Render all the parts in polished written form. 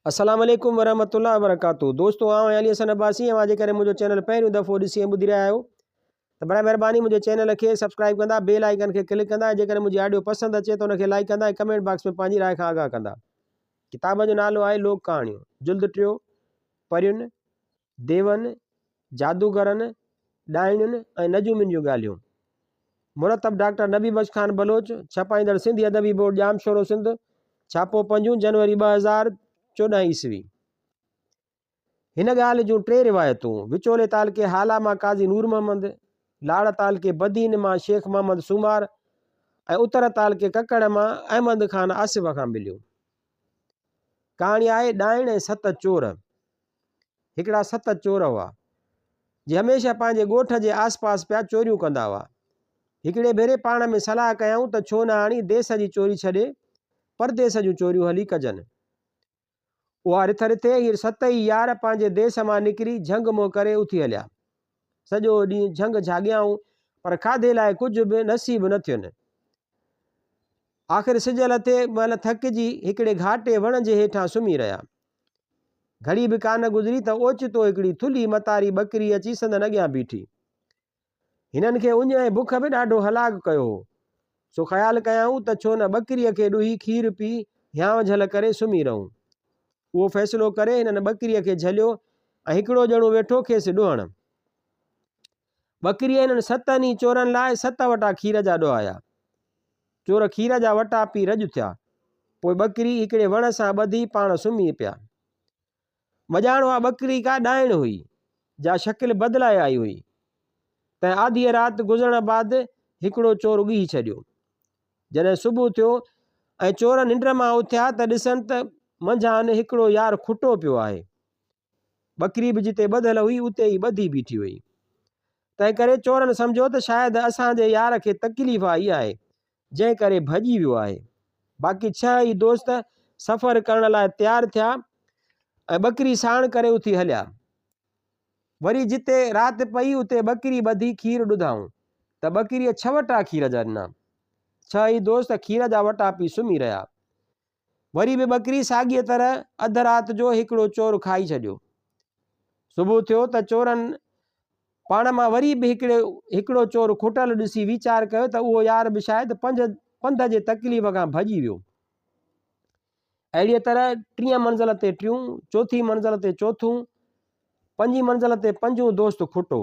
अस्सलाम वालेकुम वरहमतुल्लाहि वबरकातुहू। दोस्तों आऊं अली हसन अब्बासी ऐं अॼु करे मुंहिंजो चैनल पहिरियों दफ़ो ॾिसी ऐं ॿुधी रहिया आहियो त बराए महिरबानी मुंहिंजे चैनल खे सब्सक्राइब कंदा, बेल आइकन खे क्लिक कंदा, जेकर मुंहिंजी ऑडियो पसंदि अचे त उनखे लाइक कंदा ऐं कमेंट बॉक्स में पंहिंजी राय खां आगाह कंदा। किताब जो नालो आहे लोक कहाणियूं, जुल्द टियों, परियुनि, देवनि, जादूगरनि, डाइणियुनि ऐं नजूमियुनि जूं ॻाल्हियूं। मुरतब डॉक्टर नबी बख्श खान बलोच, छपाईंदड़ सिंधी अदबी बोर्ड जाम शोरो सिंध, छापो 5 जनवरी 2014 ईस्वी। हिन ॻाल्हि जूं 3 रिवायतूं। विचोले तालके हाला मां काज़ी नूर मोहम्मद, लाड़ तालके बदीन मां शेख मोहम्मद सुमार ऐं उत्तर तालके ककड़ मां अहमद खान आसिफ खां मिलियूं। कहाणी आहे डाइण ऐं 7 चोर। हिकिड़ा 7 चोर हुआ जे हमेशह पंहिंजे ॻोठ जे आसपास पिया चोरियूं कंदा हुआ। हिकिड़े भेरे पाण में सलाह कयूं त छो न हाणी देश जी चोरी छॾे परदेस जूं चोरियूं हली कजनि। उहा रिथ रिथे हीअ 7 ई यार पंहिंजे देश मां निकिरी झंग मोह करे उथी हलिया। सॼो ॾींहुं झंग झाॻियाऊं पर खाधे लाइ कुझु बि नसीब न थियुनि। आख़िर सिज लथे महिल थकिजी हिकिड़े घाटे वण जे हेठां सुम्ही रहिया। घड़ी बि कान गुज़री त ओचितो हिकिड़ी थुल्ही मतारी ॿकरी अची संदनि अॻियां बीठी। हिननि खे उञ ऐं बुख बि ॾाढो हलाक कयो हो। सो ख़्यालु कयऊं त छो न ॿकरीअ खे ॾुही खीर पी हियांव झल करे सुम्ही रहूं। उहो फ़ैसिलो करे हिननि ॿकरीअ खे झलियो ऐं हिकिड़ो ॼणो वेठो खेसि ॾुहणु। ॿकरीअ हिननि 7 ई चोरनि लाइ 7 वटा खीर जा ॾुहाया। चोर खीर जा वटा पी रॼ थिया। पोइ ॿकरी हिकिड़े वण सां ॿधी पाण सुम्ही पिया। मॼाण उहा ॿकरी का डाइण हुई जा शकिल बदिलाए आई हुई। तंहिं आधीअ राति गुज़रण बाद हिकिड़ो चोर उॻी छॾियो। जॾहिं सुबुह थियो ऐं चोर निंड मां उथिया त ॾिसनि त मंझान हिकिड़ो यार खुटो पियो आहे। ॿकरी बि जिते ॿधियल हुई उते ई ॿधी बीठी हुई। तंहिं करे चोरनि सम्झो त शायदि असांजे यार खे तकलीफ़ आई आहे, जंहिं करे भॼी वियो आहे। बाक़ी 6 ई दोस्त सफ़र करण लाइ तयारु थिया ऐं ॿकरी साण करे उथी हलिया। वरी जिते राति पई उते ॿकरी ॿधी खीर ॾुधाऊं त ॿकरीअ 6 वटा खीर जा ॾिना। 6 ई दोस्त खीर जा वटा पी सुम्ही रहिया। वरी बि ॿकरी साॻीअ तरह अध राति जो हिकिड़ो चोर खाई छॾियो। सुबुह थियो त चोरनि पाण मां वरी बि हिकिड़ो चोर खुटल ॾिसी वीचार कयो त उहो यार बि शायदि पंध जे तकलीफ़ खां भॼी वियो। अहिड़ीअ तरह 3 मंज़िल ते 3, 4 मंज़िल ते 4, 5 मंज़िल ते 5 दोस्त खुटो।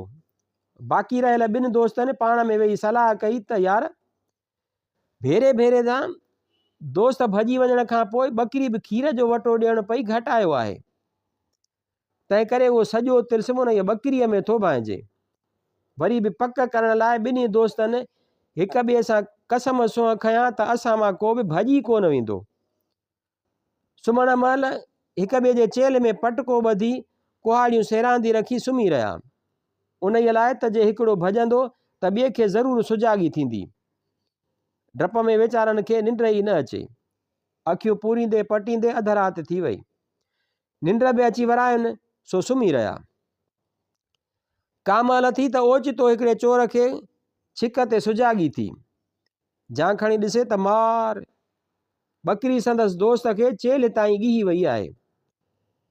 बाक़ी रहियल 2 दोस्तनि पाण में वेही सलाह कई त यार भेरे भेरे सां दोस्त भॼी वञण खां पोइ ॿकरी बि खीर जो वटो ॾियण पई घटायो आहे। तंहिं करे उहो सॼो तिल्स्मु उन ॿकरीअ में थो भांइजे। वरी बि पक करण लाइ 2 दोस्तनि हिक ॿिए सां कसम सोह खयां त असां मां को बि भॼी कोन वेंदो। सुम्हण महिल हिक ॿिए जे चेल में पटको ॿधी कुहाड़ियूं सेरांदी रखी सुम्ही रहिया। उन लाइ त जे हिकिड़ो भॼंदो त ॿिए खे ज़रूरु सुजाॻी थींदी। डप में वीचारनि खे निंड ई न अचे। अखियूं पूरींदे पटींदे अध राति थी वई। निंड बि अची वरायुनि सो सुम्ही रहिया। कामल थी त ओचितो हिकिड़े चोर खे छिक ते सुजाॻी थी। जां खणी ॾिसे त मार ॿकरी संदसि दोस्त खे चेल ताईं ॻीही वई आहे।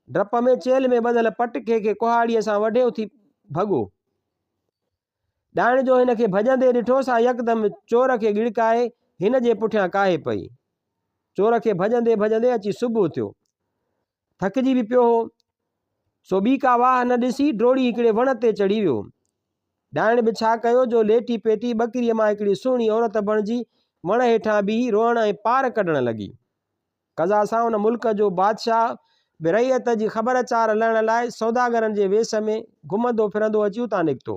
डप में चेल में ॿधल पटके खे कुहाड़ीअ सां वढे उथी भॻो। डाइण जो हिन खे भॼंदे ॾिठो सां यकदमि चोर खे गिड़काए हिन जे पुठियां काहे पई। चोर खे भॼंदे भॼंदे अची सुबुह थियो। थकिजी बि पियो हो। सो ॿी का वाह न ॾिसी डोड़ी हिकिड़े वण ते चढ़ी वियो। डाइण बि छा कयो जो लेटी पेटी ॿकरीअ मां हिकिड़ी सुहिणी औरत बणिजी वण हेठां बीही रोअण ऐं पार कढण लॻी। कज़ा सां उन मुल्क जो बादशाह बि रैयत जी ख़बरचार लहण लाइ सौदागरनि जे वेस में घुमंदो फिरंदो अची उतां निकितो।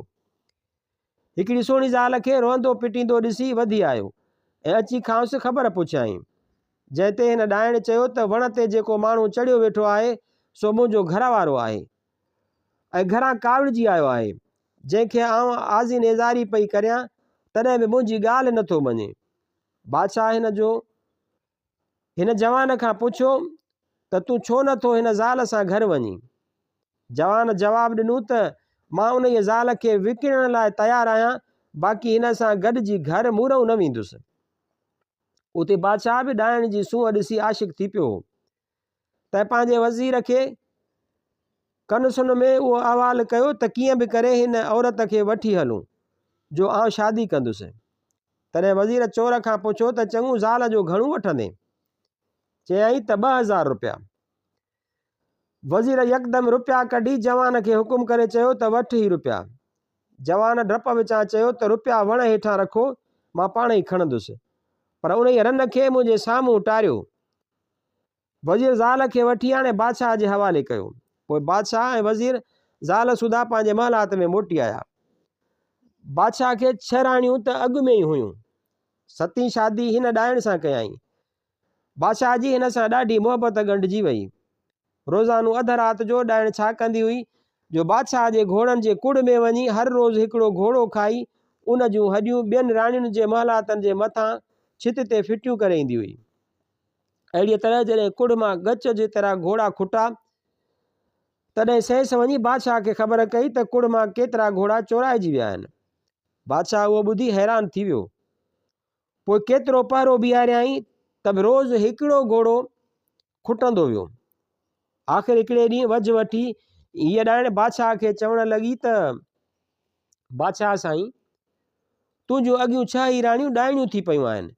हिकिड़ी सुहिणी ज़ाल खे रोअंदो पिटींदो ॾिसी वधी आयो ऐं अची खांसि ख़बर पुछियाईं। जंहिं ते हिन डाइण चयो त वण ते जेको माण्हू चढ़ियो वेठो आहे सो मुंहिंजो घर वारो आहे ऐं घरां कावड़िजी आयो आहे, जंहिंखे आउं आज़ी नेज़ारी पई करियां तॾहिं बि मुंहिंजी ॻाल्हि नथो मञे। बादशाह हिन जवान खां पुछियो त तूं छो नथो हिन ज़ाल सां घर वञी। जवान जवाबु ॾिनो त मां उन ज़ाल खे विकिणण लाइ तयारु आहियां, बाक़ी हिन सां गॾिजी घर मूं न वेंदुसि। उते बादशाह बि डाइण जी सूंहं ॾिसी आशिक़ थी पियो। त पंहिंजे वज़ीर खे कन सुन में उहो अहवालु कयो त कीअं बि करे हिन औरत खे वठी हलूं जो आउं शादी कंदुसि। तॾहिं वज़ीर चोर खां पुछियो त चङो ज़ाल जो घणो वठंदे? चयई त 2000 रुपया। वज़ीर यकदमि रुपया कढी जवान खे हुकुम करे चयो त वठ ई रुपया। जवान डप विचां चयो त रुपया वण हेठां रखो, मां पाण ई खणंदुसि, पर उन रन खे मुंहिंजे साम्हूं टारियो। वज़ीर ज़ाल खे वठी हाणे बादशाह जे हवाले कयो। पोइ बादशाह ऐं वज़ीर ज़ाल सुधा पंहिंजे महलात में मोटी आया। बादशाह खे 6 राणियूं त अॻु में ई हुयूं। 7हीं शादी हिन ॾाइण सां कयाई। बादशाह जी हिन सां ॾाढी मोहबत ॻंढिजी वई। रोज़ानो अध रात जो ॾाइण छा कंदी हुई जो बादशाह जे घोड़नि जे कुड़ में वञी हर रोज़ हिकिड़ो घोड़ो खाई उन जूं हॾियूं ॿियनि राणियुनि जे महलातनि जे मथां छित ते फिटियूं करे ईंदी हुई। अहिड़ीअ तरह जॾहिं कुड़ मां गच जे तरह घोड़ा खुटा तॾहिं सेस वञी बादशाह खे ख़बर कई त कुड़ मां केतिरा घोड़ा चोराइजी विया आहिनि। बादशाह उहो ॿुधी हैरान थी वियो। पोइ केतिरो पहरो बीहारियईं त बि रोज़ हिकिड़ो घोड़ो खुटंदो वियो। आख़िर हिकिड़े ॾींहुं वझ वठी हीअ ॾाइण बादशाह खे चवण लॻी त बादशाह साईं, तुंहिंजूं अॻियूं 6 ई राणियूं ॾाइणियूं थी पयूं आहिनि,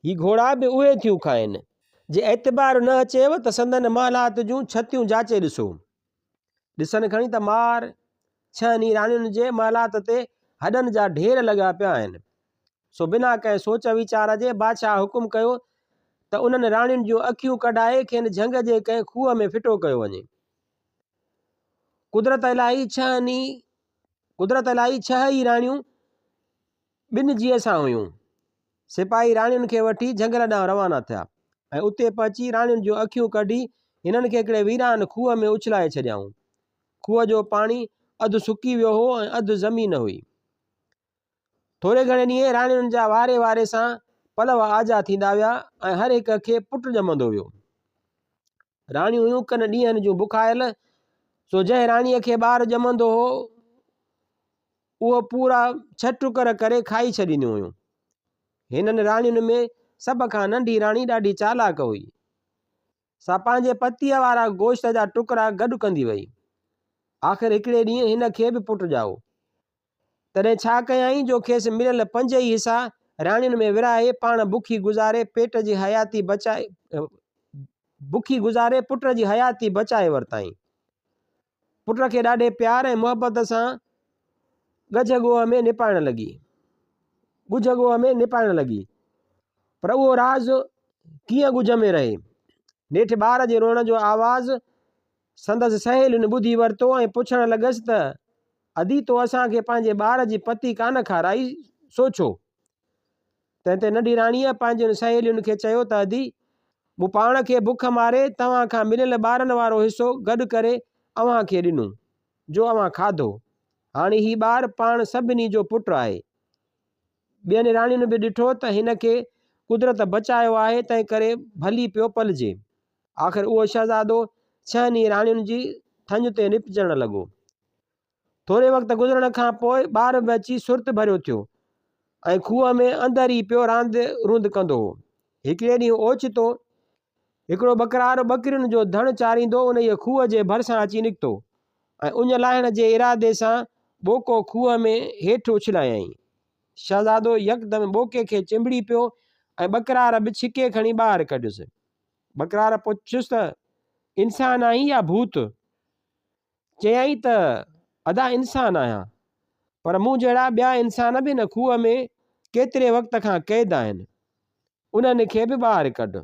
ही घोड़ा बि उहे थियूं खाइनि। जे एतबार न अचेव त संदन महलात जूं छतियूं जाचे ॾिसो। ॾिसनि खणी त मार 6 ई राणियुनि जे महलात ते हॾनि जा ढेर लॻा पिया आहिनि। सो बिना कंहिं सोच वीचार जे बादशाह हुकुम कयो त उन्हनि राणियुनि जूं अखियूं कढाए खेनि झंग जे कंहिं खूह में फिटो कयो वञे। कुदरत इलाही 6 ई राणियूं ॿिनि जीअ सां हुयूं। सिपाही राणियुनि खे वठी झंगल ॾांहुं रवाना थिया ऐं उते पहुची राणियुनि जूं अखियूं कढी हिननि खे हिकिड़े वीरान खूह में उछलाए छॾियाऊं। खूह जो पाणी अधु सुकी वियो हो ऐं अधु ज़मीन हुई। थोरे घणे ॾींहं राणियुनि जा वारे वारे सां पलव आजा थींदा विया ऐं हर हिक खे पुटु ॼमंदो वियो। राणियूं हुयूं कनि ॾींहंनि जूं बुखायल, सो जंहिं राणीअ खे ॿार ॼमंदो हो उहो पूरा 6 टुकर करे खाई छॾींदियूं हुयूं। हिननि राणियुनि में सभ खां नंढी राणी ॾाढी चालाक हुई। सा पंहिंजे पतीअ वारा गोश्त जा टुकड़ा गॾु कंदी वई। आख़िर हिकिड़े ॾींहुं हिन खे बि पुटु ॼाओ। तॾहिं छा कयईं जो खेसि मिलियल 5 ई हिसा राणियुनि में विराए पाण बुखी गुज़ारे पुट जी हयाती बचाए वरिताईं। पुट खे ॾाढे प्यार ऐं मोहबत सां गुझगोह में निपाइण लॻी। पर उहो राज़ कीअं गुझ में रहे। नेठि ॿार जे रोअण जो आवाज़ संदसि सहेलियुनि ॿुधी वरितो ऐं पुछण लॻसि त अदी तो असांखे पंहिंजे ॿार जी पती कान खाराई सो छो? तंहिं ते नंढी राणीअ पंहिंजनि सहेलियुनि खे चयो त अदी, मूं पाण खे बुख मारे तव्हां खां मिलियल ॿारनि वारो हिसो गॾु करे अव्हां खे ॾिनो जो अव्हां खाधो। हाणे ही ॿार पाण सभिनी जो पुटु आहे। ॿियनि राणियुनि बि ॾिठो त हिन खे कुदरत बचायो आहे, तंहिं करे भली पियो पलिजे। आख़िर उहो शहज़ादो 6 ई राणियुनि जी थंज ते निपचण लॻो। थोरे वक़्त गुज़रण खां पोइ ॿार बि अची सुर्त भरियो थियो ऐं खूह में अंदर ई पियो रांदि रूंद कंदो हो। हिकिड़े ॾींहुं ओचितो हिकिड़ो बकरार ॿकरियुनि जो धण चारींदो उन ई खूह जे भरिसां अची निकितो ऐं उञ लाहिण जे इरादे सां ॿोको खूह में हेठि उछलायईं। शहज़ादो यकदमि ॿोके खे चिंबड़ी पियो ऐं बकरार बि छिके खणी ॿाहिरि कढियुसि। बकरार पुछियुसि त इंसान आहीं या भूत? चयईं त अदा इंसान आहियां, पर मूं जहिड़ा ॿिया इंसान बि न खूह में केतिरे वक़्त खां क़ैद आहिनि, उन्हनि खे बि ॿाहिरि कढ।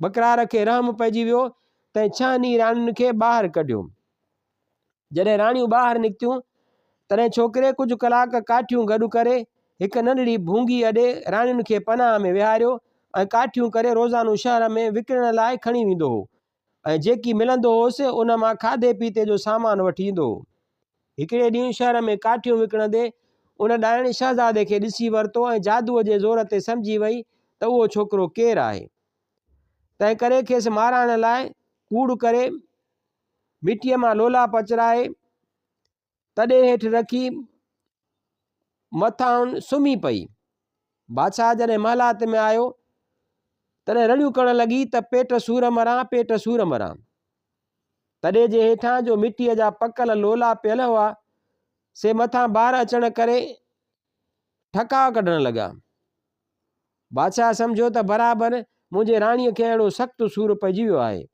बकरार खे रहम पइजी वियो तंहिं 6 ई राणियुनि खे ॿाहिरि कढियो। जॾहिं राणियूं ॿाहिरि निकितियूं तॾहिं छोकिरे कुझु कलाक काठियूं गॾु करे हिकु नंढड़ी भूंगी अॾे राणियुनि खे पनाह में विहारियो ऐं काठियूं करे रोज़ानो शहर में विकिणण लाइ खणी वेंदो हो ऐं जेकी मिलंदो होसि उन मां खाधे पीते जो सामान वठी ईंदो हो। हिकिड़े ॾींहुं शहर में काठियूं विकिणंदे उन ॾाइण शहज़ादे खे ॾिसी वरितो ऐं जादूअ जे ज़ोर ते सम्झी वई त उहो छोकिरो केरु आहे। तंहिं करे खेसि माराइण लाइ कूड़ करे मिटीअ मां लोला पचराए तॾे हेठि रखी मथां सुम्ही पई। बादशाह जॾहिं महलात में आयो तॾहिं रड़ियूं करण लॻी त पेट सूर मरां, पेट सूर मरां। तॾहिं जे हेठां जो मिटीअ जा पकल लोला पियल हुआ से मथां ॿार अचण करे ठका कढण लॻा। बादशाह सम्झो त बराबरि मुंहिंजे राणीअ खे अहिड़ो सख़्तु सूरु पइजी वियो आहे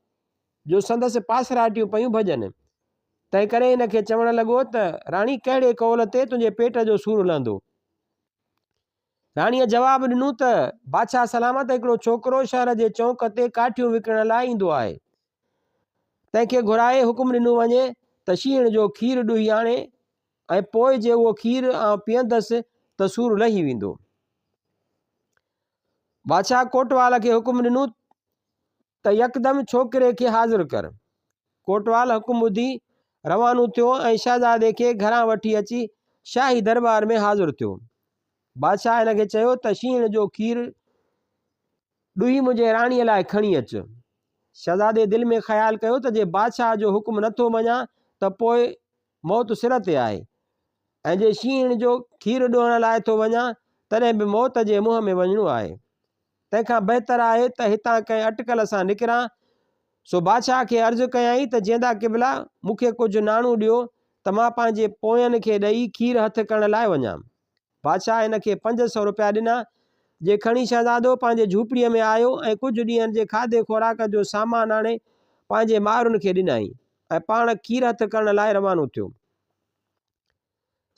जो संदसि पासराटियूं पयूं भॼनि। तंहिं करे हिनखे चवणु लॻो त राणी कहिड़े कौल ते तुंहिंजे पेट जो सूरु लहंदो। राणीअ जवाबु ॾिनो त बादशाह सलामत हिकिड़ो छोकिरो शहर जे चौक ते काठियूं विकिणण लाइ ईंदो आहे, तंहिंखे घुराए हुकुम ॾिनो वञे त शींहं जो खीरु ॾुही आणे ऐं पोइ जे उहो खीरु आउं पीअंदसि त सूरु लही वेंदो। बादशाह कोटवाल खे हुकुम ॾिनो त यकदमि छोकिरे खे हाज़िर कर। कोटवाल हुकुम ॿुधी रवानो थियो ऐं शहज़ादे खे घरां वठी अची शाही दरबार में हाज़िर थियो। बादशाह हिन खे चयो त शींहं जो खीरु ॾुही मुंहिंजे राणीअ लाइ खणी अचु। शहज़ादे दिलि में ख़्यालु कयो त जे बादशाह जो हुकुम नथो मञा त पोइ मौत सिर ते आहे, ऐं जे शींहं जो खीरु ॾोहण लाइ थो वञा तॾहिं बि मौत जे मुंहं में वञिणो आहे। तंहिंखां बहितर आहे त हितां कंहिं अटकल सां निकिरां। सो बादशाह खे अर्ज़ु कयई त जेंदा क़िबला मूंखे कुझु नाणो ॾियो त मां पंहिंजे पोयनि खे ॾेई खीरु हथु करण लाइ वञां। बादशाह हिन खे 500 रुपया ॾिना, जे खणी शहज़ादो पंहिंजे झूपड़ीअ में आयो ऐं कुझु ॾींहंनि जे खाधे खुराक जो सामान आणे पंहिंजे मारुनि खे ॾिनई ऐं पाण खीरु हथु करण लाइ रवानो थियो।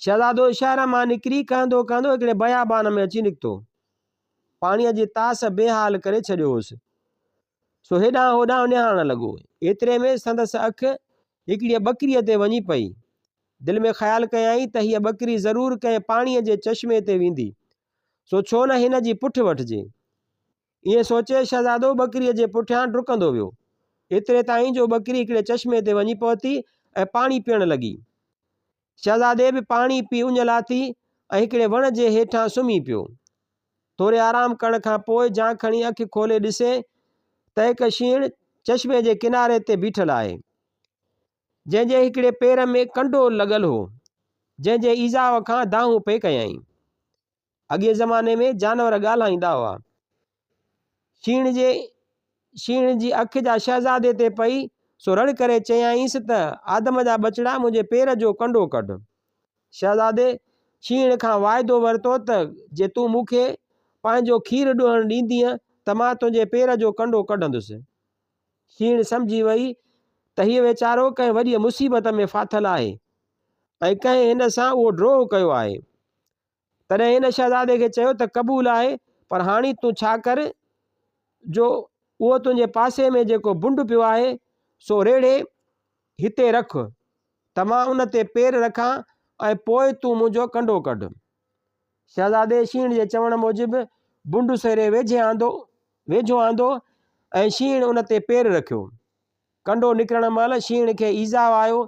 शहज़ादो शहर मां निकिरी कहंदो कहंदो हिकिड़े बयाबान में अची निकितो। पाणीअ जी तास बेहाल करे छॾियो हुउसि, सो हेॾां होॾां निहारणु लॻो। एतिरे में संदसि अखि हिकिड़ीअ बकरीअ ते वञी पई। दिलि में ख़्यालु कयई त हीअ बकरी ज़रूरु कंहिं पाणीअ जे चश्मे ते वेंदी, सो छो न हिन जी पुठि वठिजे। ईअं सोचे शहज़ादो बकरीअ जे पुठियां डुकंदो वियो। एतिरे ताईं जो बकरी हिकिड़े चश्मे ते वञी पहुती ऐं पाणी पीअण लॻी। शहज़ादे बि पाणी पी उञ लाथी ऐं हिकिड़े वण जे हेठां सुम्ही पियो। थोरे आराम करण खां पोइ जां खणी अखि खोले ॾिसे त हिकु शींहं चश्मे जे किनारे ते बीठल आहे, जंहिंजे हिकिड़े पेर में कंडो लॻल हो, जंहिंजे ईज़ाव खां दाहूं पे कयई। अॻे ज़माने में जानवर ॻाल्हाईंदा हुआ। शींहं जी अखि जा शहज़ादे ते पई, सो रड़ करे चयाईंसि त आदम जा बचड़ा मुंहिंजे पेर जो कंडो कढ। शहज़ादे शींहं खां वाइदो वरितो त जे तूं मूंखे पंहिंजो खीरु ॾोहण ॾींदीअ त मां तुंहिंजे पेर जो कंडो कढंदुसि। शींहं सम्झी वई त हीअ वीचारो कंहिं वॾी मुसीबत में फाथल आहे ऐं कंहिं हिन सां उहो ड्रोह कयो आहे। तॾहिं हिन शहज़ादे खे चयो त क़बूल आहे, पर हाणे तूं छा कर जो उहो तुंहिंजे पासे में जेको बुंड पियो आहे सो रेड़े हिते रख त मां उन ते पेर रखां ऐं पोइ तूं मुंहिंजो कंडो कढ। शहज़ादे शींहं जे चवण मूजिबि बुंड सेरे वेझो आंदो ऐं शींहं उन ते पेर रखियो। कंडो निकिरण महिल शींहं खे ईज़ाव आयो,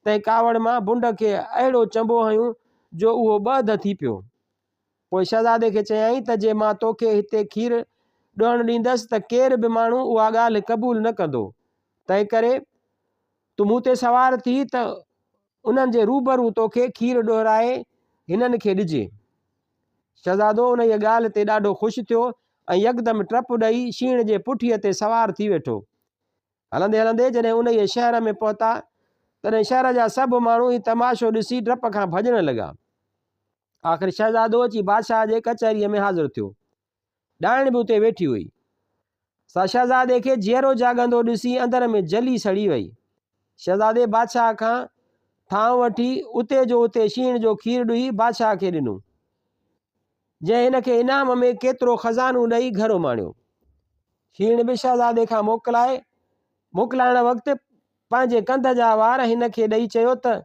तंहिं कावड़ मां बुंड खे अहिड़ो चंबो हयूं जो उहो ॿध थी पियो। पोइ शहज़ादे खे चयाईं त जे मां तोखे हिते खीरु ॾोहण ॾींदसि त केर बि माण्हू उहा ॻाल्हि क़बूल न कंदो, तंहिं करे तूं मूं ते सवार थी त उन्हनि जे रूबरू तोखे खीरु ॾोराए हिननि खे ॾिजे। शहज़ादो उन जी ॻाल्हि ते ॾाढो ख़ुशि थियो ऐं यकदमि टप ॾेई शींहं जे पुठीअ ते सवार थी वेठो। हलंदे हलंदे जॾहिं उन जे शहर में पहुता तॾहिं शहर जा सभु माण्हू ही तमाशो ॾिसी डप खां भॼण लॻा। आख़िर शहज़ादो अची बादशाह जे कचहरीअ में हाज़िर थियो। ॾाइण बि उते वेठी हुई। सा शहज़ादे खे जीअरो जाॻंदो ॾिसी अंदर में जली सड़ी वई। शहज़ादे बादशाह खां ठांव वठी उते जो उते शींहं जो खीरु ॾुही बादशाह खे ॾिनो, जंहिं हिन खे इनाम में केतिरो ख़ज़ानो ॾेई घरो माणियो। शींहं बि शहज़ादे खां मोकिलाइण वक़्तु पंहिंजे कंध जा वार हिन खे ॾेई चयो त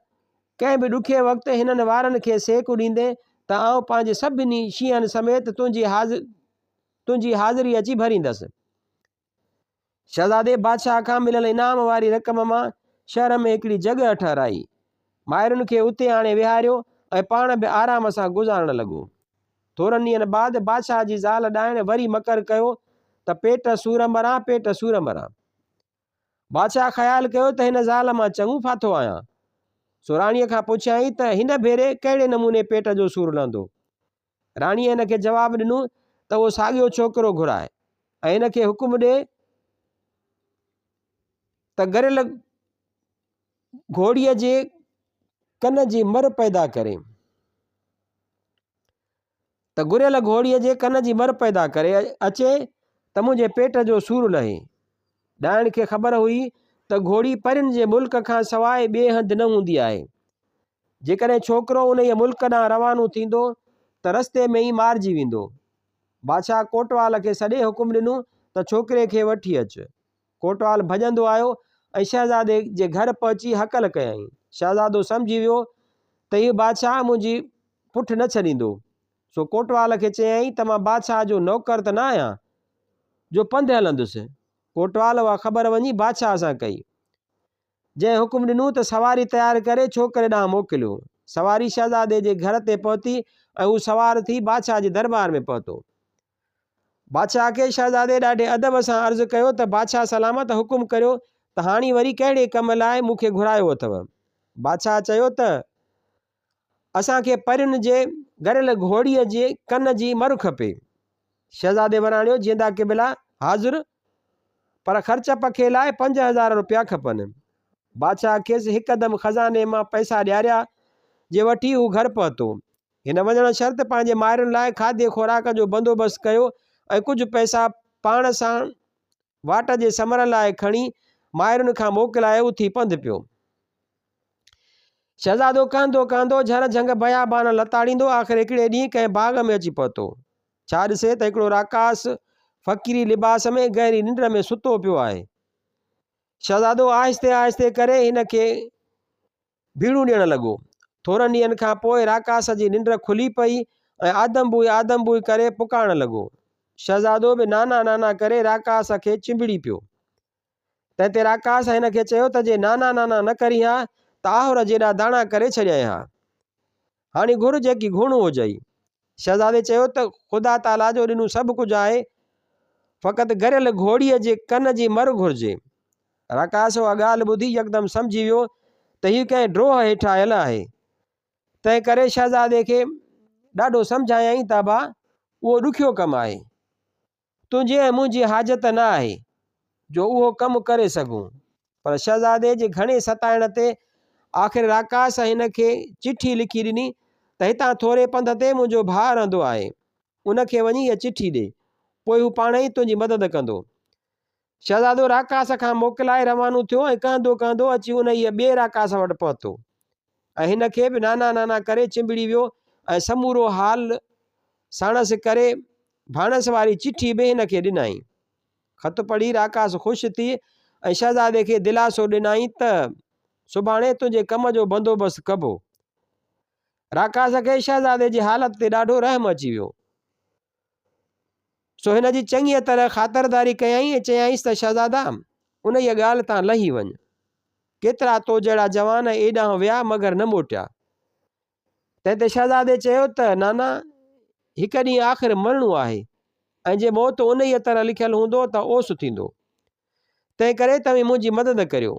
कंहिं बि ॾुखे वक़्तु हिननि वारनि खे सेक ॾींदे त आउं पंहिंजे सभिनी शींहनि समेत तुंहिंजी हाज़िरी अची भरींदसि। शहज़ादे बादशाह खां मिलियल इनाम वारी रक़म मां शहर में हिकिड़ी जॻह ठहिराई, माइरुनि खे उते आणे विहारियो ऐं पाण बि आराम सां गुज़ारणु लॻो। थोरनि ॾींहंनि बाद बादशाह जी ज़ाल ॾाइण वरी मकर कयो त पेट सूर मरां, पेट सूर मरां। बादशाह ख़्यालु कयो त हिन ज़ाल मां चङो फाथो आहियां, सो राणीअ खां पुछियईं त हिन भेरे कहिड़े नमूने पेट जो सूरु लहंदो। राणीअ हिन खे जवाबु ॾिनो त उहो साॻियो छोकिरो घुराए। ऐं हिनखे हुकुम ॾे त गरियल घोड़ीअ जे कन जी मर पैदा करे, त घुरियल घोड़ीअ जे कन जी मर पैदा करे अचे त मुंहिंजे पेट जो सूरु लहे। ॾाइण खे ख़बर हुई त घोड़ी परियुनि जे मुल्क खां सवाइ ॿिए हंधि न हूंदी आहे। जेकॾहिं छोकिरो उन ई मुल्क ॾांहुं रवानो थींदो त रस्ते में ई मारिजी वेंदो। बादशाह कोटवाल खे सॼे हुकुम ॾिनो त छोकिरे खे वठी अचु। कोटवाल भॼंदो आयो ऐं शहज़ादे जे घर पहुची हकल कयईं। शहज़ादो सम्झी वियो त हीउ बादशाह मुंहिंजी पुठि न छॾींदो, सो कोटवाल खे चयईं त मां बादशाह जो नौकर त न आहियां जो पंधु हलंदुसि। कोटवाल उहा ख़बर वञी बादशाह सां कई, जंहिं हुकुम ॾिनो त सवारी तयारु करे छोकिरे ॾांहुं मोकिलियो। सवारी शहज़ादे जे घर ते पहुती ऐं हू सवार थी बादशाह जे दरबार में पहुतो। बादशाह खे शहज़ादे ॾाढे अदब सां अर्ज़ु कयो त बादशाह सलामत, हुकुम करियो त हाणे वरी कहिड़े कम लाइ मूंखे घुरायो अथव। बादशाह चयो त असांखे परियुनि जे गरियल घोड़ीअ जे कन जी मर खपे। शहज़ादे वराणियो जीअंदा क़िबिला हाज़ुर, पर ख़र्च पखे लाइ 5000 रुपया खपनि। बादशाह खेसि हिकदमि ख़ज़ाने मां पैसा ॾियारिया, जे वठी हू घर पहुतो। हिन वञण शर्त पंहिंजे माइरुनि लाइ खाधे खुराक जो बंदोबस्तु कयो ऐं कुझु पैसा पाण सां वाट जे समर लाइ खणी माइरुनि खां मोकिलाए उथी पंधु पियो। शहज़ादो कहंदो कहंदो झर झंग बयाबान लताड़ींदो आख़िर हिकिड़े ॾींहुं कंहिं बाग़ में अची पहुतो। छा ॾिसे त हिकिड़ो राकास फ़क़ीरी लिबास में गहरी निंड में सुतो पियो आहे। शहज़ादो आहिस्ते आहिस्ते करे हिन खे भीड़ूं ॾियणु लॻो। थोरनि ॾींहंनि खां पोइ राकास जी निंड खुली पई ऐं आदमबूई करे पुकारणु लॻो। शहज़ादो बि नाना नाना करे राकास खे चिंबिड़ी पियो। तंहिं ते राकास हिन खे चयो त जे नाना नाना न करी हा त आहुर जेॾा दाणा करे छॾियई हा, हाणे घुर जेकी घुण हुजई। शहज़ादे चयो त ख़ुदा ताला जो ॾिनो सभु कुझु आहे, फ़क़ति गरियल घोड़ीअ जे कन जी मर घुरिजे। राकास उहा ॻाल्हि ॿुधी यकदमि सम्झी वियो त हीउ कंहिं ड्रोह हेठि आयल आहे। तंहिं करे शहज़ादे खे ॾाढो सम्झायईं त भाउ उहो ॾुखियो कमु आहे, तुंहिंजी ऐं मुंहिंजी हाजत न आहे जो उहो कमु करे सघूं। पर शहज़ादे जे घणे सताइण ते आख़िर राकास हिन खे चिठी लिखी ॾिनी त हितां थोरे पंध ते मुंहिंजो भाउ रहंदो आहे, उनखे वञी इहा चिठी ॾे, पोइ हू पाण ई तुंहिंजी मदद कंदो। शहज़ादो राकास खां मोकिलाए रवानो थियो ऐं कहंदो कहंदो अची उन इहे ॿिए राकास वटि पहुतो ऐं हिन खे बि नाना नाना करे चिंबिड़ी वियो ऐं समूरो हाल साणसि करे भाणस वारी चिठी बि हिन खे ॾिनई। ख़त पढ़ी राकास ख़ुशि थी ऐं शहज़ादे खे दिलासो ॾिनई त सुभाणे तुंहिंजे कम जो बंदोबस्तु कबो। राकास खे शहज़ादे जी हालत ते ॾाढो रहम अची वियो, सो हिन जी चङीअ तरह ख़ातिरदारी कयईं ऐं चयईंसि त शहज़ादा उन इहा ॻाल्हि तां लही वञ, केतिरा तो जहिड़ा जवान एॾां विया मगर न मोटिया। तंहिं ते शहज़ादे चयो त नाना हिकु ॾींहुं आख़िर मरणो आहे ऐं जे मौत उन ई तरह लिखियलु हूंदो त ओस थींदो, तंहिं करे तव्हां मुंहिंजी मदद करियो,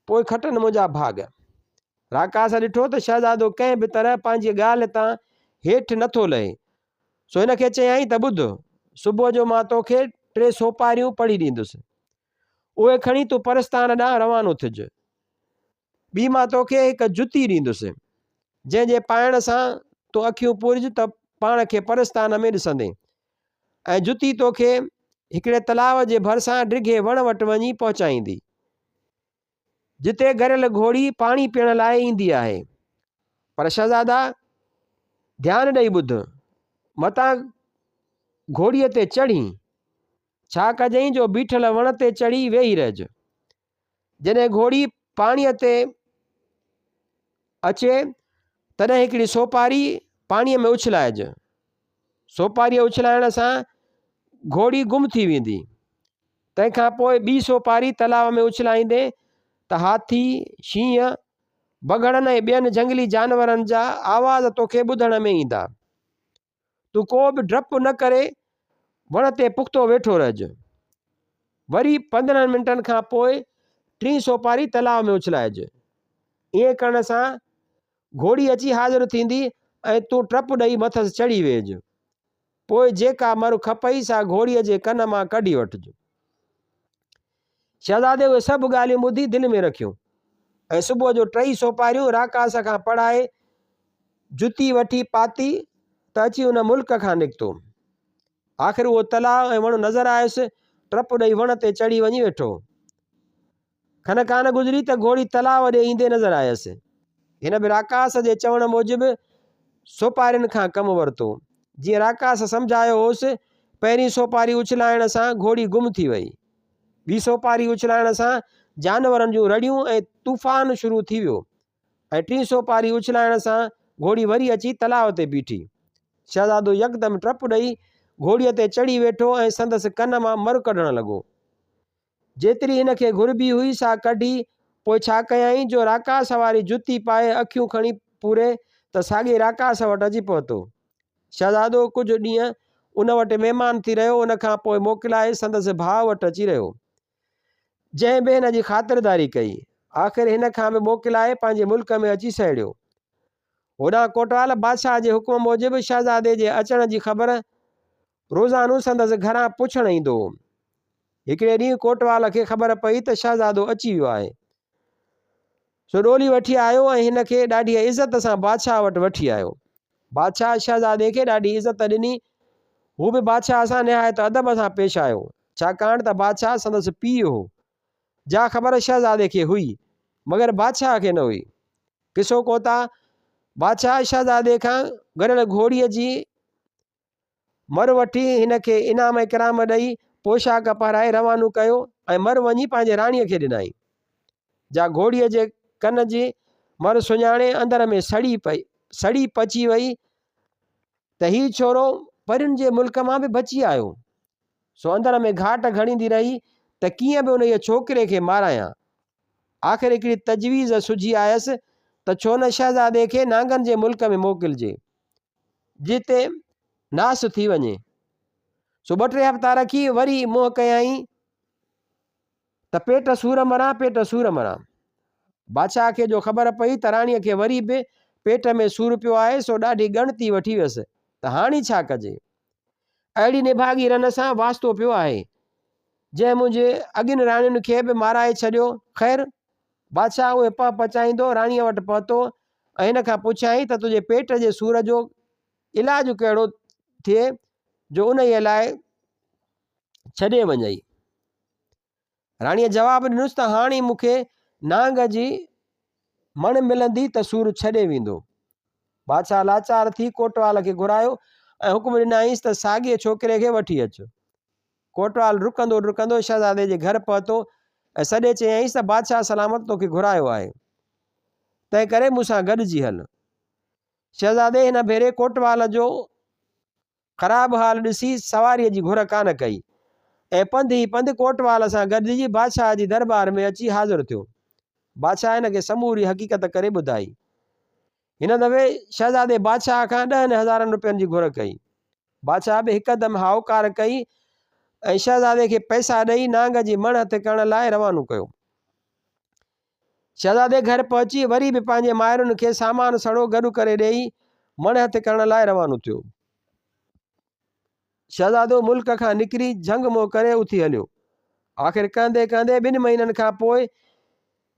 पोइ खटनि मुंहिंजा भाग। राकास ॾिठो त शहज़ादो कंहिं बि तरह पंहिंजी ॻाल्हि तां हेठि नथो लहे, सो हिन खे चयईं त ॿुध, सुबुह जो मां तोखे 3 सोपारियूं पढ़ी ॾींदुसि, उहे खणी तूं परस्तान ॾांहुं रवानो थिज। ॿी मां तोखे हिकु जुती ॾींदुसि जंहिंजे पाइण सां तूं अखियूं पूरिज त पाण खे परस्तान में ॾिसंदे, ऐं जुती तोखे हिकिड़े तलाव जे भरिसां डिघे वण वटि वञी पहुचाईंदी, जिते गरियल घोड़ी पाणी पीअण लाइ ईंदी आहे। पर शहज़ादा ध्यानु ॾेई ॿुध, मतां घोड़ीअ ते चढ़ी छा कजईं जो बीठल वण ते चढ़ी वेही रहिज। जॾहिं घोड़ी पाणीअ ते अचे तॾहिं हिकिड़ी सोपारी पाणीअ में उछलाइज। सोपारीअ उछलाइण सां घोड़ी गुम थी वेंदी। तंहिंखां पोइ ॿी सोपारी तलाव में उछलाईंदे त हाथी, शींहं, बगड़नि ऐं ॿियनि झंगली जानवरनि जा आवाज़ तोखे ॿुधण में ईंदा। तूं को बि डपु न करे वण ते पुख़्तो वेठो रहिज। वरी 15 मिंटनि खां पोइ 3 सोपारी तलाव में उछलाइज। ईअं करण सां घोड़ी अची हाज़िर थींदी ऐं तूं टप ॾेई मथसि चढ़ी वेहिज। पोइ जेका मर खपई सा घोड़ीअ जे कन मां कढी वठिजो। शहज़ादे उहे सभु ॻाल्हियूं ॿुधी दिलि में रखियूं ऐं सुबुह जो 3 सोपारियूं राकास खां पढ़ाए जुती वठी पाती त अची उन मुल्क खां निकितो। आख़िर उहो तलाउ ऐं वण नज़र आयुसि, टप ॾेई वण ते चढ़ी वञी वेठो। खन कान गुज़री त घोड़ी तलाउ ॾे ईंदे नज़र आयसि। हिन बि राकास जे चवण मूजिबि सोपारियुनि खां कमु वरितो। जीअं राकास सम्झायो होसि, पहिरीं सोपारी उछलाइण सां घोड़ी गुम थी वई। ॿी सोपारी उछलाइण सां जानवरनि जूं रड़ियूं ऐं तूफ़ान शुरू थी वियो ऐं 3 सोपारी उछलाइण सां घोड़ी वरी अची तलाउ ते बीठी। शहज़ादो यकदमि टप ॾेई घोड़ीअ ते चढ़ी वेठो ऐं संदसि कन मां मर कढणु लॻो। जेतिरी हिनखे घुरबी हुई सा कढी, पोइ छा कयईं जो राकास वारी जुती पाए अखियूं खणी पूरे त साॻे राकास वटि अची पहुतो। शहज़ादो कुझु ॾींहं उन वटि महिमान थी रहियो, उन खां पोइ मोकिलाए संदसि भाउ वटि अची रहियो, जंहिं बि हिन जी ख़ातिरदारी कई। आख़िर हिन खां बि मोकिलाए पंहिंजे मुल्क में अची सहिड़ियो। होॾां कोटवाल बादशाह जे हुकुम मूजिबि शहज़ादे जे अचण जी ख़बर रोज़ानो संदसि घरां पुछणु ईंदो हो। हिकिड़े ॾींहुं कोटवाल खे ख़बर पई त शहज़ादो अची वियो आहे, सो ॾोली वठी आयो ऐं हिन खे ॾाढी इज़त सां बादशाह वटि वठी आयो। बादशाह शहज़ादे खे ॾाढी इज़त ॾिनी। हू बि बादशाह सां निहायत अदब सां पेश आयो, छाकाणि त बादशाह संदसि पीउ हो। जा ख़बर शहज़ादे खे हुई मगर बादशाह खे न हुई। किसो कोता बादशाह शहज़ादे खां गॾियल घोड़ीअ जी मर वठी हिन खे इनाम इकराम ॾेई पोशाक पाराए रवानो कयो ऐं मर वञी पंहिंजे राणीअ खे ॾिनाई। जा घोड़ीअ जे कन जी मर सुञाणे अंदर में सड़ी पची वई त हीउ छोरो परियुनि जे मुल्क मां बि बची आयो, सो अंदर में घाट घणींदी रही त कीअं बि उन छोकिरे खे मारायां। आख़िर हिकिड़ी तजवीज़ सुझी आयसि त छो न शहज़ादे खे नांगनि जे मुल्क में मोकिलिजे, जिते नास थी वञे। सो 2-3 हफ़्ता रखी वरी मुंहुं कयईं त पेट सूर मरां। बादशाह खे जो ख़बर पई त राणीअ खे वरी बि पेट में सूर पियो आहे, सो ॾाढी ॻणती वठी वियसि त हाणे छा कजे। अहिड़ी निभागी रन सां वास्तो पियो आहे, जंहिं मुंहिंजे अॻियुनि राणियुनि खे बि माराए छॾियो। ख़ैर बादशाह उहे पचाईंदो राणीअ वटि पहुतो ऐं हिन खां पुछियईं त तुंहिंजे पेट जे सूर जो इलाजु कहिड़ो थिए जो उन लाइ छॾे वञई। राणीअ जवाबु ॾिनुसि त हाणे मूंखे नांग जी मण मिलंदी त सूर छॾे वेंदो। बादशाह लाचार थी कोटवाल खे घुरायो ऐं हुकुम ॾिनाईंसि त साॻिए छोकिरे खे वठी अचु। कोटवाल डुकंदो शहज़ादे जे घर पहुतो ऐं सॾे चयईंसि त बादशाह सलामत तोखे घुरायो आहे, तंहिं करे मूंसां गॾिजी हल। शहज़ादे हिन भेरे कोटवाल जो ख़राबु हाल ॾिसी सवारीअ जी घुर कान कई ऐं पंधु ई पंधु कोटवाल सां गॾिजी बादशाह जी दरबार में अची हाज़िर थियो। बादशाह हिन खे समूरी हक़ीक़त करे ॿुधाई। हिन दफ़े शहज़ादे बादशाह खां 10,000 रुपयनि जी घुर कई। बादशाह बि हिकदमि हाउकार कई ऐं शहज़ादे खे पैसा ॾेई नांग जी मण हथ करण लाइ रवानो कयो। शहज़ादे घर पहुची वरी बि पंहिंजे माइरुनि खे सामान सड़ो गॾु करे ॾेई मण हथ करण लाइ रवानो थियो। शहज़ादो मुल्क खां निकिरी झंग मोह करे उथी हलियो। आख़िर कंदे 2 महीननि खां पोइ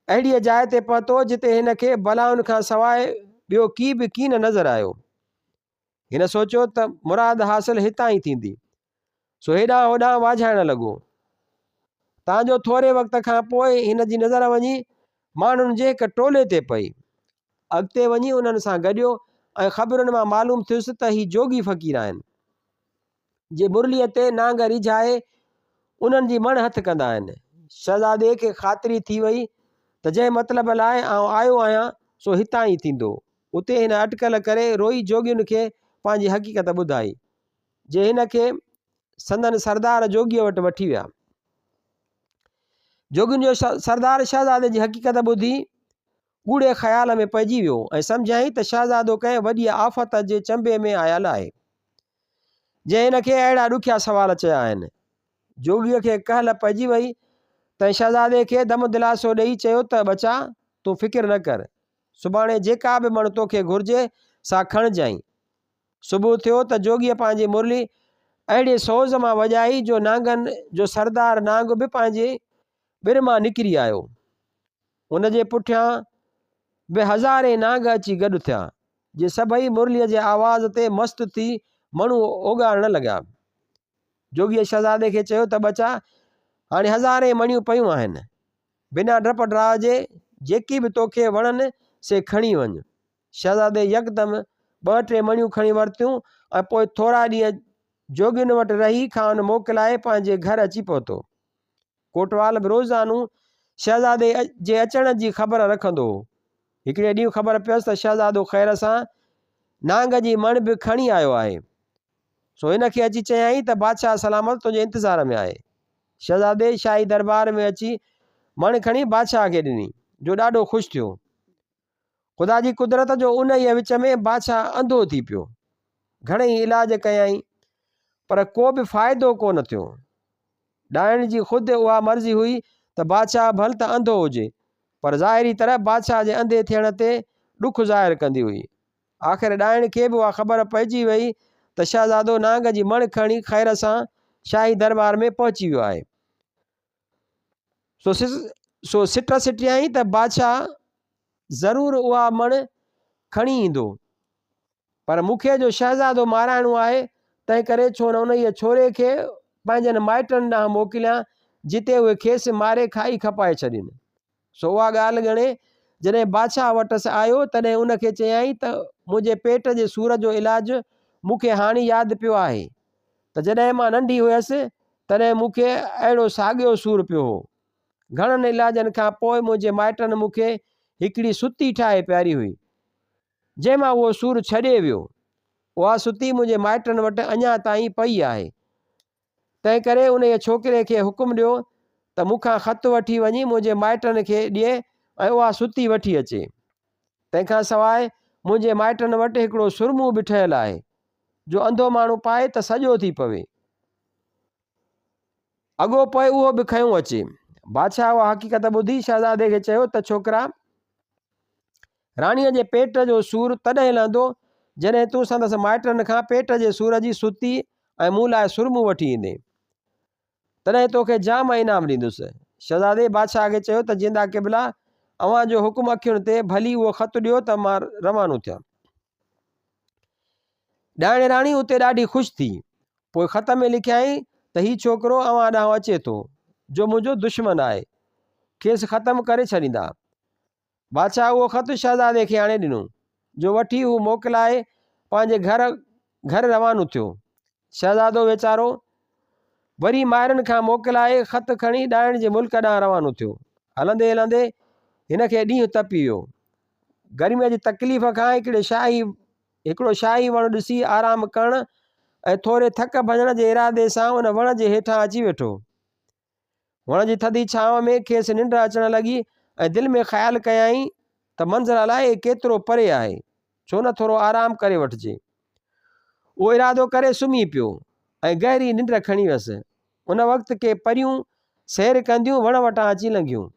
अहिड़ीअ जाइ ते पहुतो जिते हिन खे बलाउनि खां सवाइ ॿियो की न नज़र आयो। हिन सोचियो त मुराद हासिल हितां ई थींदी, सो हेॾां होॾां वाझाइण लॻो। तव्हांजो थोरे वक़्त खां पोइ हिन जी नज़र वञी माण्हुनि जे हिकु टोले ते पई। अॻिते वञी उन्हनि सां गॾियो ऐं ख़बरुनि मां मालूम थियुसि त ही जोगी फ़क़ीर आहिनि, जे मुरलीअ ते नांग रिझाए उन्हनि जी मण हथ कंदा आहिनि। शहज़ादे खे ख़ातिरी थी वई त जंहिं मतिलब लाइ आउं आयो आहियां सो हितां ई थींदो। उते हिन अटकल करे रोई जोगियुनि खे पंहिंजी हक़ीक़त ॿुधाई, जे हिन खे संदन सरदार जोगीअ वटि वठी विया। जोगियुनि जो सरदार शहज़ादे जी हक़ीक़त ॿुधी कूड़े ख़्याल में पइजी वियो ऐं सम्झाईं त शहज़ादो कंहिं वॾी आफ़त जे चंबे में आयल आहे, जंहिं हिन खे अहिड़ा ॾुखिया सवाल चया आहिनि। जोगीअ खे कहल पइजी वई त शहज़ादे खे दम दिलासो ॾेई चयो त बचा तूं फ़िकिर न कर, सुभाणे जेका बि मण तोखे घुरिजे सा खणजांइ। सुबुह थियो त जोगीअ पंहिंजी मुरली अहिड़े सोज़ मां वॼाई जो नांगनि जो सरदार नांग बि पंहिंजे ॿिर मां निकिरी आयो। उन जे पुठियां बि हज़ारे नांग अची गॾु थिया, जे सभई मुरलीअ जे आवाज़ ते मस्तु थी माण्हू ओॻारण लॻा। जोगीअ शहज़ादे खे चयो त बचा, हाणे हज़ारे मणियूं पयूं आहिनि, बिना डप डरा जे जेकी बि तोखे वणनि से खणी वञ। शहज़ादे यकदमि 2-3 मणियूं खणी वरितियूं ऐं पोइ थोरा ॾींहं जोगियुनि वटि रही खान मोकिलाए पंहिंजे घर अची पहुतो। कोटवाल बि रोज़ानू शहज़ादे जे अचण जी ख़बर रखंदो हो। हिकिड़े ॾींहुं ख़बर पियसि त शहज़ादो ख़ैर सां नांग जी मण बि खणी आयो आहे। सो हिन खे अची चयाईं त बादशाह सलामत तुंहिंजे इंतज़ार में आहे। शहज़ादे शाही दरबार में अची मण खणी बादशाह खे ॾिनी, जो ॾाढो ख़ुशि थियो। ख़ुदा जी कुदरत जो उन ई विच में बादशाह अंधो थी पियो। घणेई इलाज कयईं पर को बि फ़ाइदो कोन थियो। ॾाइण जी ख़ुदि उहा मर्ज़ी हुई त बादशाह भल त अंधो हुजे, पर ज़ाहिरी तरह बादशाह जे अंधे थियण ते ॾुख ज़ाहिर कंदी हुई। आख़िर ॾाइण खे बि उहा ख़बर पइजी वई त शहज़ादो नांग जी मण खणी ख़ैर सां शाही दरबार में पहुची वियो आहे। सो सिट सिटियाईं त बादशाह ज़रूरु उहा मण खणी ईंदो, पर मूंखे जो शहज़ादो माराइणो आहे, तंहिं करे छो न उन छोरे खे पंहिंजनि माइटनि ॾांहुं मोकिलियां, जिते उहे खेसि मारे खाई खपाए छॾीनि। सो उहा ॻाल्हि ॻणे जॾहिं बादशाह वटि आयो तॾहिं उनखे चयाईं त मुंहिंजे पेट जे सूर जो इलाजु मूंखे हाणे यादि पियो आहे त जॾहिं मां नंढी हुयसि तॾहिं मूंखे अहिड़ो साॻियो सूरु पियो हो। घणनि इलाजनि खां पोइ मुंहिंजे माइटनि मूंखे हिकिड़ी सुती ठाहे पियारी हुई, जंहिंमां उहो सूरु छॾे वियो। उहा सुती मुंहिंजे माइटनि वटि अञा ताईं पई आहे। तंहिं करे उन छोकिरे खे हुकुम ॾियो त मूंखां ख़त वठी वञी मुंहिंजे माइटनि खे ॾिए ऐं उहा सुती वठी अचे। तंहिंखां सवाइ मुंहिंजे माइटनि वटि हिकिड़ो सुरमू बि ठहियलु आहे, जो अंधो माण्हू पाए त सॼो थी पवे, अॻो पोइ उहो बि खयों अचे। बादशाह उहा हक़ीक़त ॿुधी शहज़ादे खे चयो त छोकिरा, राणीअ जे पेट जो सूरु तॾहिं लहंदो जॾहिं तूं संदसि माइटनि खां पेट जे सूर जी सुती ऐं मूं लाइ सुरमू वठी ईंदे, तॾहिं तोखे जाम इनाम ॾींदुसि। शहज़ादे बादशाह खे चयो त जिंदा क़िबला, अव्हां जो हुकुम अखियुनि ते, भली उहो ख़त ॾियो त मां रवानो थियां। ॾाइण राणी उते ॾाढी ख़ुशि थी। पोइ ख़त में लिखियाईं त हीउ छोकिरो अव्हां ॾांहुं अचे थो, जो मुंहिंजो दुश्मन आहे, खेसि ख़तमु करे छॾींदा। बादशाह उहो ख़त शहज़ादे खे आणे ॾिनो, जो वठी हू मोकिलाए पंहिंजे घर रवानो थियो। शहज़ादो वीचारो वरी माइरनि खां मोकिलाए ख़त खणी ॾाइण जे मुल्क ॾांहुं रवानो थियो। हलंदे हलंदे हिन खे ॾींहुं तपी वियो। गर्मीअ जी तकलीफ़ खां हिकिड़ो शाही वण ॾिसी आराम करणु ऐं थोरे थक भॼण जे इरादे सां उन वण जे हेठां अची वेठो। वण जी थधी छांव में खेसि निंड अचणु लॻी ऐं दिलि में ख़्यालु कयाईं त मंज़र अलाए केतिरो परे आहे, छो न थोरो आराम करे वठिजे। उहो इरादो करे सुम्ही पियो ऐं गहरी निंड खणी वियसि। उन वक़्तु के परियूं सैर कंदियूं वण वटां अची लंघियूं।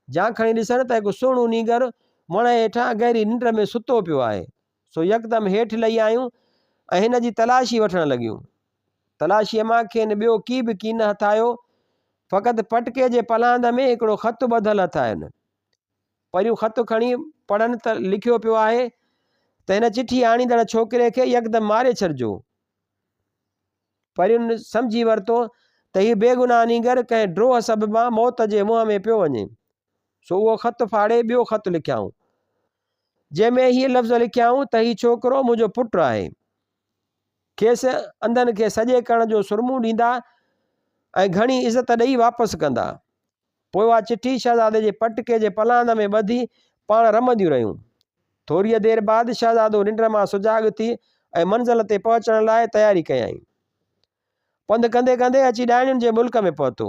झांखणी ॾिसण त हिकु सुहिणो नीगर वण हेठां गहरी निंड में सुतो पियो आहे। सो यकदमि हेठि लही आयूं ऐं हिन जी तलाशी वठणु लॻियूं। तलाशीअ मां खेनि ॿियो की बि की न हथायो, फ़क़ति पटके जे पलांद में हिकिड़ो ख़त ॿधल हथ आहिनि। परियूं ख़त खणी पढ़नि त लिखियो पियो आहे त हिन चिठी आणींदड़ छोकिरे खे यकदमि मारे छॾिजो। परियुनि सम्झी वरितो त हीउ बेगुनाह नीगर कंहिं ड्रोह सबबा मौत जे मुंहं में पियो वञे। सो उहो ख़त फाड़े ॿियो ख़त लिखियाऊं, जंहिंमें हीअ लफ़्ज़ लिखियाऊं त हीउ छोकिरो मुंहिंजो पुटु आहे, खेसि अंधनि खे सॼे करण जो सुरमू ॾींदा ऐं घणी इज़त ॾेई वापसि कंदा। पोइ उहा चिठी शहज़ादे जे पटके जे पलांद में ॿधी पाण रमंदियूं रहियूं। थोरीअ देरि बाद शहज़ादो निंड मां सुजाॻ थी ऐं मंज़िल ते पहुचण लाइ तयारी कयाईं। पंधु कंदे कंदे अची ॾाइणियुनि जे मुल्क में पहुतो।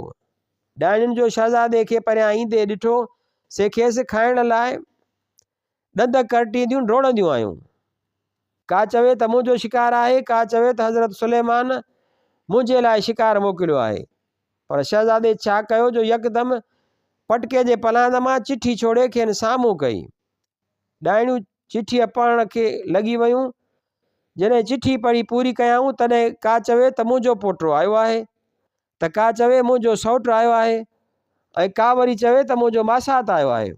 ॾाइणियुनि जो शहज़ादे खे परियां ईंदे ॾिठो से खेसि खाइण लाइ ॾंद करटींदियूं डोड़ंदियूं आयूं। का चवे त मुंहिंजो शिकार आहे, का चवे त हज़रत सुलेमान मुंहिंजे लाइ शिकार मोकिलियो आहे। पर शहज़ादे छा कयो जो यकदमि पटके जे पलांद मां चिठी छोड़े खेनि साम्हूं कई। ॾाइणियूं चिठीअ पढ़ण खे लॻी वयूं जॾहिं चिठी पढ़ी पूरी कयाऊं तॾहिं का चवे त मुंहिंजो पोटो आयो आहे, त का चवे मुंहिंजो सौटु आयो आहे, ऐं का वरी चवे त मुंहिंजो मासात आयो आहे।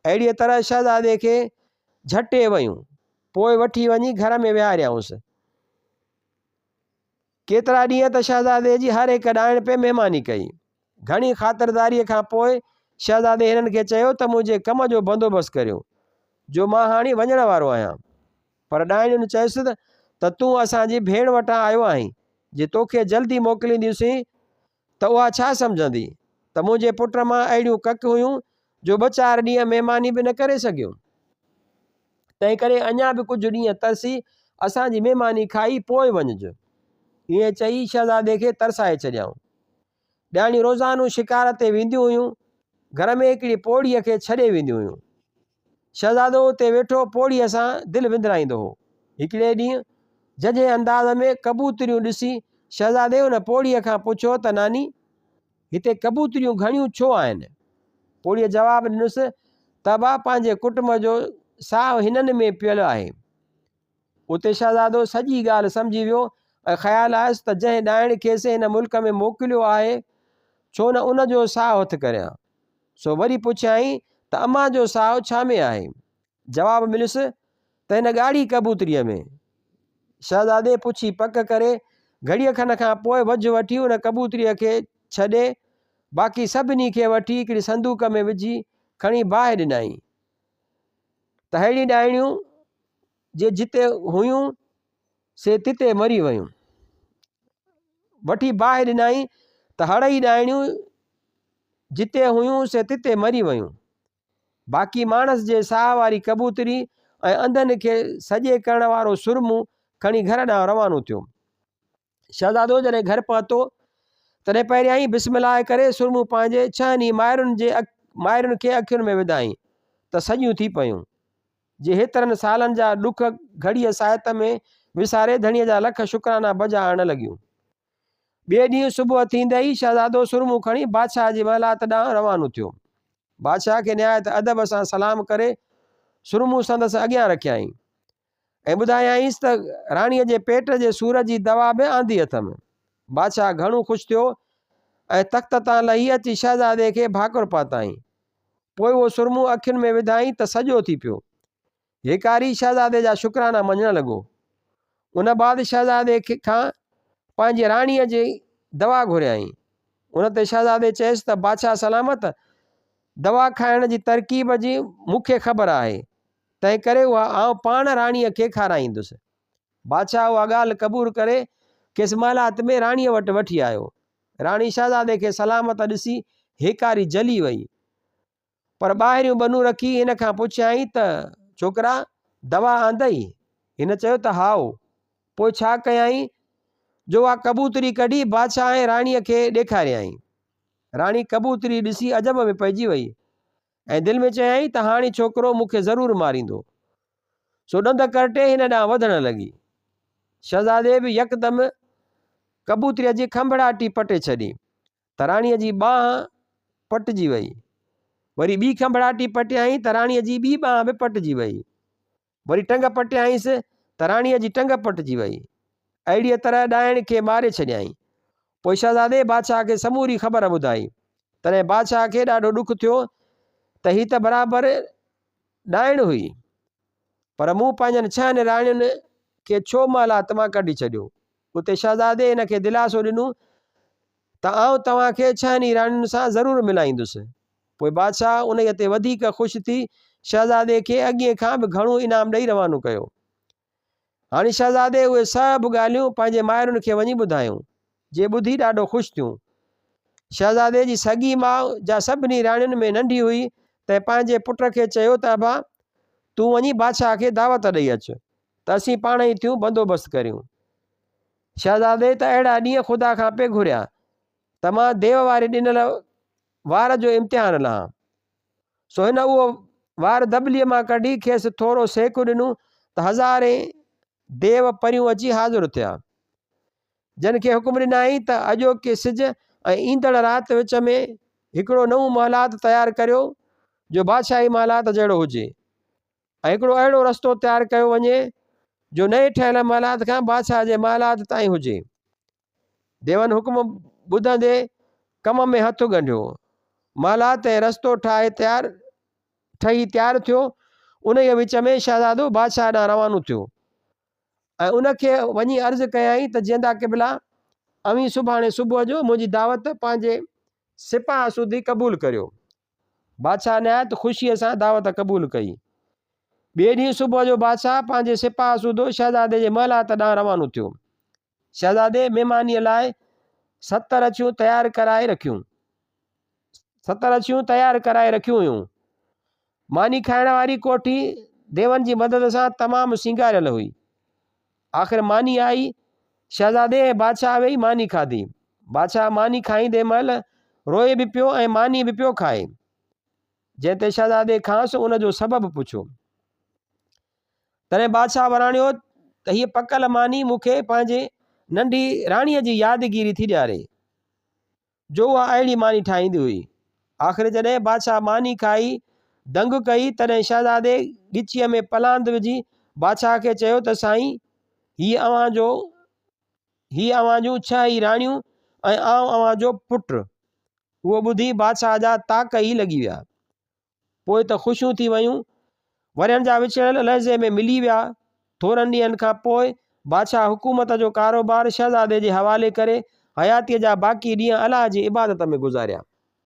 अहिड़ीअ तरह शहज़ादे खे झटे वयूं, पोइ वठी वञी घर में विहारियाऊंसि। केतिरा ॾींहं त शहज़ादे जी हर हिकु ॾाइण पे महिमानी कई। घणी ख़ातिरदारीअ खां पोइ शहज़ादे हिननि खे चयो त मुंहिंजे कम जो बंदोबस्तु करियो, जो मां हाणे वञण वारो आहियां। पर ॾाइणियुनि चयुसि त तूं असांजी भेण वटां आयो आहीं, जे तोखे जल्दी मोकिलींदियूंसीं त उहा छा सम्झंदी त मुंहिंजे पुट मां अहिड़ियूं कक हुयूं जो 2-4 ॾींहं महिमानी बि न करे सघियूं। तंहिं करे अञा बि कुझु ॾींहं तरसी असांजी महिमानी खाई पोइ वञिजो। ईअं चई शहज़ादे खे तरसाए छॾियाऊं। ॼाणी रोज़ानो शिकार ते वेंदियूं हुयूं, घर में हिकिड़ी पोड़ीअ खे छॾे वेंदियूं हुयूं। शहज़ादो उते वेठो पोड़ीअ सां दिलि विंदराईंदो हो। हिकिड़े ॾींहुं जंहिं अंदाज़ में कबूतरियूं ॾिसी शहज़ादे उन पोड़ीअ खां पुछियो त नानी, हिते कबूतरियूं घणियूं छो आहिनि? पोड़ीअ जवाबु ॾिनुसि त बा पंहिंजे कुटुंब जो साहु हिननि में पियल आहे। उते शहज़ादो सॼी ॻाल्हि सम्झी वियो ऐं ख़्यालु आयुसि त जंहिं ॾाइण खेसि हिन मुल्क में मोकिलियो आहे, छो न उनजो साहु हथु करियां। सो वरी पुछियईं त अम्मा जो साहु छा में आहे? जवाबु मिलियुसि त हिन ॻाढ़ी कबूतरीअ में। शहज़ादे पुछी पक करे घड़ीअ खन खां पोइ वझु वठी उन कबूतरीअ खे छॾे बाक़ी सभिनी खे वठी हिकिड़ी संदूक में विझी खणी बाहि ॾिनई। त अहिड़ी ॾाइणियूं जे जिते हुयूं से तिते मरी वियूं। वठी बाहि ॾिनई त हड़ई ॾाइणियूं जिते हुयूं से तिते मरी वियूं। बाक़ी मानस जे साह वारी कबूतरी ऐं अंधनि खे सॼे करण वारो सुरमू खणी घर ॾांहुं रवानो थियो। शहज़ादो जॾहिं घर पहुतो तॾहिं पहिरियां ई बिस्मिल्लाह करे सुरमू पंहिंजे 6 माइरुनि खे अखियुनि में विधाई त सॼियूं थी पयूं। जे हेतिरनि सालनि जा ॾुख घड़ीअ साहित में विसारे धणीअ जा लख शुक्राना बजा आणण लॻियूं। ॿिए ॾींहुं सुबुह थींदे ई शहज़ादो सुरमू खणी बादशाह जी महलात ॾांहुं रवानो थियो। बादशाह खे निहायत अदब सां सलाम करे सुरमू संदसि अॻियां रखियाईं ऐं ॿुधायाईंसि त राणीअ जे पेट जे सूर जी दवा बि आंदी अथमि। बादशाह घणो ख़ुशि थियो ऐं तख़्त तां लही अची शहज़ादे खे भाकुर पाताईं। पोइ उहो सुरमू अखियुनि में विधाईं त सॼो थी पियो। हिकारी शहज़ादे जा शुक्राना मञणु लॻो। उन बाद शहज़ादे खां पंहिंजी राणीअ जी दवा घुरियाईं। उन ते शहज़ादे चयसि त बादशाह सलामत, दवा खाइण जी तरकीब जी मूंखे ख़बर आहे, तंहिं करे उहा आउं पाण राणीअ खे खाराईंदुसि। बादशाह उहा ॻाल्हि क़बूल करे खेसि महलात में राणीअ वटि वठी आयो। राणी शहज़ादे खे सलामत ॾिसी हेकारी जली वई, पर ॿाहिरियूं बनूं रखी हिन खां पुछियाईं त छोकिरा दवा आंदई? हिन चयो त हाओ। पोइ छा कयाईं जो उहा कबूतरी कढी बादशाह ऐं राणीअ खे ॾेखारियईं। राणी कबूतरी ॾिसी अजब में पइजी वई ऐं दिलि में चयाईं त हाणे छोकिरो मूंखे ज़रूरु मारींदो। सो ॾंद करटे हिन ॾांहुं वधणु लॻी। शहज़ादे बि यकदमि कबूतरीअ जी खंभड़ाटी पटे छॾी त राणीअ जी बांह पटिजी वई। वरी ॿी खंभड़ाटी पटियाईं त राणीअ जी ॿी बांह बि पटिजी वई। वरी टंग पटियाईंसि त राणीअ जी टंग पटिजी वई। अहिड़ीअ तरह ॾाइण खे मारे छॾियईं। पोइ शहज़ादे बादशाह खे समूरी ख़बर ॿुधाई। तॾहिं बादशाह खे ॾाढो ॾुख थियो त हीअ त बराबरि ॾाइण हुई, पर मूं पंहिंजनि 6 राणियुनि खे छो महलात मां कढी छॾियो। उते शहज़ादे हिन खे दिलासो ॾिनो त आउं तव्हांखे 6 राणियुनि सां ज़रूरु मिलाईंदुसि। पोइ बादशाह उन ते वधीक ख़ुशि थी शहज़ादे खे अॻिए खां बि घणो इनाम ॾेई रवानो कयो। हाणे शहज़ादे उहे सभु ॻाल्हियूं पंहिंजे माइरुनि खे वञी ॿुधायूं, जे ॿुधी ॾाढो ख़ुशि थियूं। शहज़ादे जी सॻी माउ जा सभिनी राणियुनि में नंढी हुई त पंहिंजे पुट खे चयो त अबा तूं वञी बादशाह खे दावत ॾेई अच त असीं पाण ई थियूं बंदोबस्तु करियूं। शहज़ादे त अहिड़ा ॾींहं ख़ुदा खां पे घुरिया त मां देव वारे ॾिनल वार जो इम्तिहान लहां। सो हिन उहो वार दबलीअ मां कढी खेसि थोरो सेक ॾिनो त हज़ारे देव परियूं अची हाज़िर थिया। जन खे हुकुम ॾिनाई त अॼोके सिज ऐं ईंदड़ राति विच में हिकिड़ो नओं महलात तयारु करियो जो बादशाही महलात जहिड़ो हुजे, ऐं हिकिड़ो अहिड़ो रस्तो तयारु कयो वञे जो नए ठहियल महलात खां बादशाह जे महलात ताईं हुजे। देवन हुकुम ॿुधंदे कम में हथु ॻंढियो। महलात ऐं रस्तो ठही तयारु थियो। उन विच में शहज़ादो बादशाह ॾांहुं रवानो थियो ऐं उनखे वञी अर्ज़ु कयई त जिंदा क़िबला अवी सुभाणे सुबुह जो मुंहिंजी दावत पंहिंजे सिपाह सूदी क़बूल करियो। बादशाह निहायत ख़ुशीअ सां दावत क़बूल कई। ॿिए ॾींहुं सुबुह जो बादशाह पंहिंजे सिपाह सूदो शहज़ादे जे महलात ॾांहुं रवानो थियो। शहज़ादे महिमानीअ लाइ 70 अछियूं तयारु कराए रखियूं हुयूं। मानी खाइण वारी कोठी देवन जी मदद सां तमामु सिंगारियल हुई। आख़िर मानी आई। शहज़ादे ऐं बादशाह वेही मानी खाधी। बादशाह मानी खाईंदे महिल रोए बि पियो ऐं मानी बि पियो खाए। जंहिं ते शहज़ादे खांसि उनजो सबबु पुछियो। तॾहिं बादशाह वराणियो त हीअ पकल मानी मूंखे पंहिंजे नंढी राणीअ जी यादगिरी थी ॾियारे जो उहा अहिड़ी मानी ठाहींदी हुई। आख़िर जॾहिं बादशाह मानी खाई दंग कई तॾहिं शहज़ादे ॻिचीअ में पलांद विझी बादशाह खे चयो त साईं हीअ अव्हां जूं 6 ई राणियूं ऐं अव्हां जो पुटु। उहो ॿुधी बादशाह जा ताक ई लॻी विया। पोइ त ख़ुशियूं थी वयूं। वरनि जा विछड़ियल लहज़े में मिली विया। थोरनि ॾींहंनि खां पोइ बादशाह हुकूमत जो कारोबार शहज़ादे जे हवाले करे हयातीअ जा बाक़ी ॾींहं अलाह जी इबादत में गुज़ारिया।